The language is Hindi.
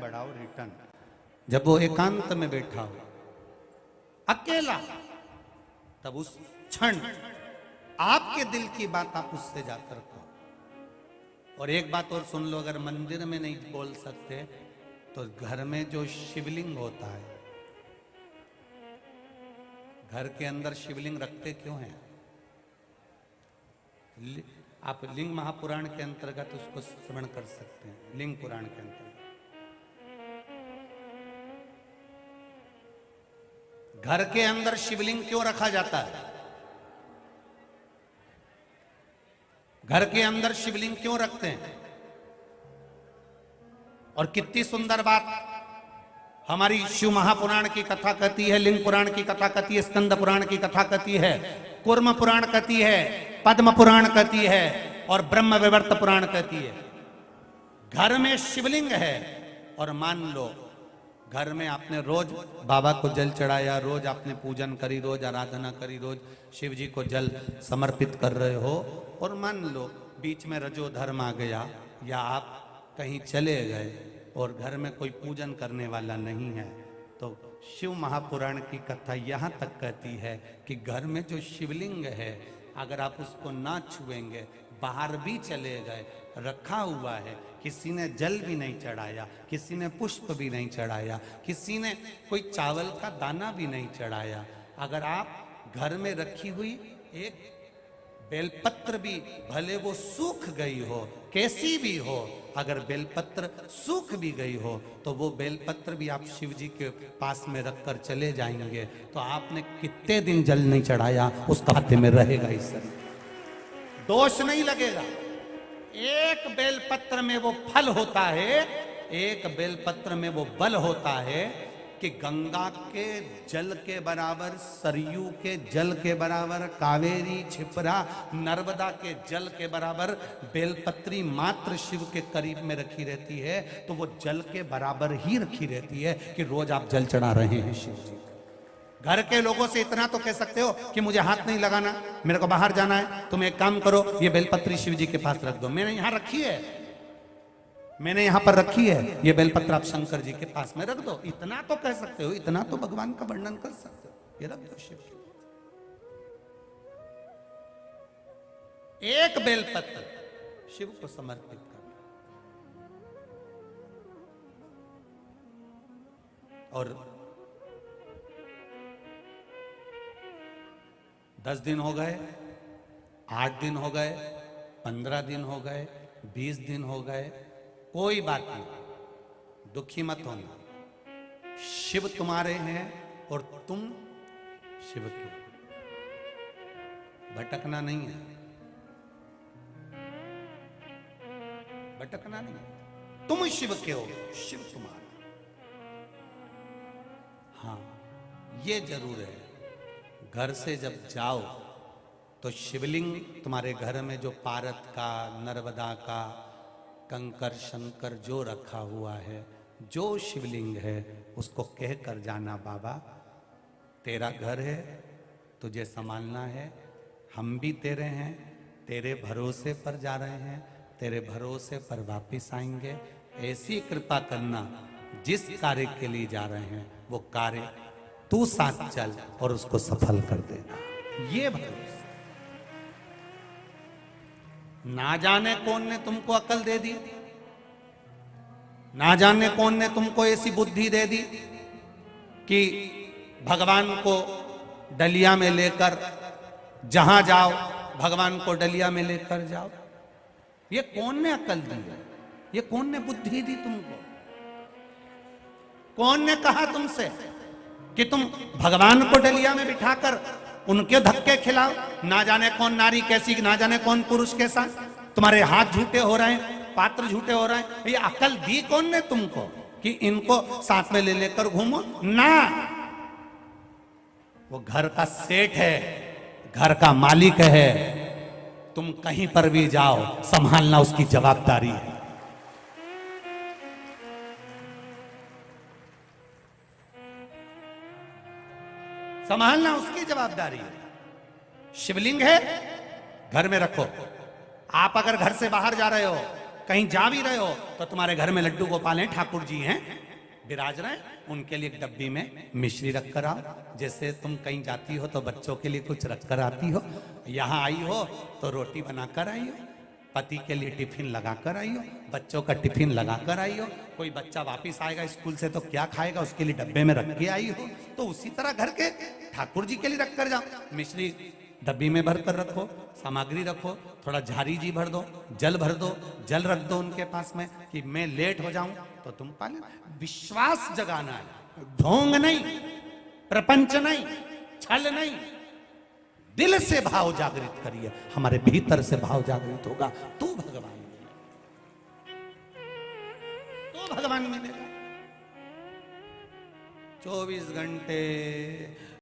चढ़ाओ रिटर्न। जब वो एकांत में बैठा हो अकेला, तब उस क्षण आपके दिल की बात आप उससे जाकर कहो। और एक बात और सुन लो, अगर मंदिर में नहीं बोल सकते तो घर में जो शिवलिंग होता है, घर के अंदर शिवलिंग रखते क्यों हैं? आप लिंग महापुराण के अंतर्गत उसको श्रवण कर सकते हैं। लिंग पुराण के अंतर्गत घर के अंदर शिवलिंग क्यों रखा जाता है? घर के अंदर शिवलिंग क्यों रखते हैं? और कितनी सुंदर बात हमारी शिव महापुराण की कथा कहती है, लिंग पुराण की कथा कहती है, स्कंद पुराण की कथा कहती है, कूर्म पुराण कहती है, पद्म पुराण कहती है और ब्रह्म विवर्त पुराण कहती है। घर में शिवलिंग है और मान लो घर में आपने रोज बाबा को जल चढ़ाया, रोज आपने पूजन करी, रोज आराधना करी, रोज शिव जी को जल समर्पित कर रहे हो, और मान लो बीच में रजो धर्म आ गया या आप कहीं चले गए और घर में कोई पूजन करने वाला नहीं है, तो शिव महापुराण की कथा यहाँ तक कहती है कि घर में जो शिवलिंग है अगर आप उसको ना छुएंगे, बाहर भी चले गए, रखा हुआ है, किसी ने जल भी नहीं चढ़ाया, किसी ने पुष्प भी नहीं चढ़ाया, किसी ने कोई चावल का दाना भी नहीं चढ़ाया, अगर आप घर में रखी हुई एक बेलपत्र भी भले वो सूख गई हो, कैसी भी हो, अगर बेलपत्र सूख भी गई हो तो वो बेलपत्र भी आप शिव जी के पास में रखकर चले जाएंगे तो आपने कितने दिन जल नहीं चढ़ाया उसका हाथ में रहेगा, इस शरीर दोष नहीं लगेगा। एक बेलपत्र में वो फल होता है, एक बेलपत्र में वो बल होता है कि गंगा के जल के बराबर, सरयू के जल के बराबर, कावेरी छिपरा नर्मदा के जल के बराबर बेलपत्री मात्र शिव के करीब में रखी रहती है, तो वो जल के बराबर ही रखी रहती है कि रोज आप जल चढ़ा रहे हैं शिव जी। घर के लोगों से इतना तो कह सकते हो कि मुझे हाथ नहीं लगाना, मेरे को बाहर जाना है, तुम एक काम करो ये बेलपत्री शिव जी के पास रख दो, मैंने यहां रखी है, मैंने यहां पर रखी है, ये बेलपत्र आप शंकर जी के पास में रख दो, इतना तो कह सकते हो, इतना तो भगवान का वर्णन कर सकते हो, ये रख दो शिव के। एक बेलपत्र शिव को समर्पित करना। और 10 दिन हो गए, 8 दिन हो गए, 15 दिन हो गए, 20 दिन हो गए, कोई बात नहीं, दुखी मत होना। शिव तुम्हारे हैं और तुम शिव के, भटकना नहीं है, भटकना नहीं है, तुम शिव के हो, शिव तुम्हारा। हाँ ये जरूर है, घर से जब जाओ तो शिवलिंग तुम्हारे घर में जो पारत का, नर्मदा का, कंकर शंकर जो रखा हुआ है, जो शिवलिंग है उसको कह कर जाना, बाबा तेरा घर है, तुझे संभालना है, हम भी तेरे हैं, तेरे भरोसे पर जा रहे हैं, तेरे भरोसे पर वापिस आएंगे, ऐसी कृपा करना जिस कार्य के लिए जा रहे हैं वो कार्य तू साथ चल और उसको सफल कर देना, ये भरोसा। ना जाने कौन ने तुमको अकल दे दी, ना जाने कौन ने तुमको ऐसी बुद्धि दे दी कि भगवान को डलिया में लेकर जहां जाओ भगवान को डलिया में लेकर जाओ, ये कौन ने अकल दी है, ये कौन ने बुद्धि दी तुमको? कौन ने कहा तुमसे कि तुम भगवान को डलिया में बिठाकर उनके धक्के खिलाओ? ना जाने कौन नारी कैसी, ना जाने कौन पुरुष के साथ, तुम्हारे हाथ झूठे हो रहे हैं, पात्र झूठे हो रहे हैं, ये अकल दी कौन ने तुमको कि इनको साथ में ले लेकर घूमो? ना, वो घर का सेठ है, घर का मालिक है, तुम कहीं पर भी जाओ संभालना उसकी जवाबदारी है। संभालना उसकी जवाबदारी है। शिवलिंग है घर में रखो, आप अगर घर से बाहर जा रहे हो कहीं जा भी रहे हो तो तुम्हारे घर में लड्डू गोपाल हैं, ठाकुर जी हैं, विराज रहे, उनके लिए एक डब्बी में मिश्री रख कर आओ। जैसे तुम कहीं जाती हो तो बच्चों के लिए कुछ रख कर आती हो, यहाँ आई हो तो रोटी बनाकर आई हो, पति के लिए टिफिन लगा कर आई हो, बच्चों का टिफिन लगा कर आई हो, कोई बच्चा वापिस आएगा स्कूल से तो क्या खाएगा उसके लिए डब्बे में रख के आई हो, तो उसी तरह घर के ठाकुर जी के लिए रख कर जाओ। मिश्री डब्बी में भर कर रखो, सामग्री रखो, थोड़ा झारी जी भर दो, जल भर दो, जल रख दो उनके पास में कि मैं लेट हो जाऊं तो तुम पाले। विश्वास जगाना है, ढोंग नहीं, प्रपंच नहीं, छल नहीं, दिल से भाव जागृत करिए। हमारे भीतर से भाव जागृत होगा तो भगवान मिलेगा, तो भगवान मिलेगा। 24 घंटे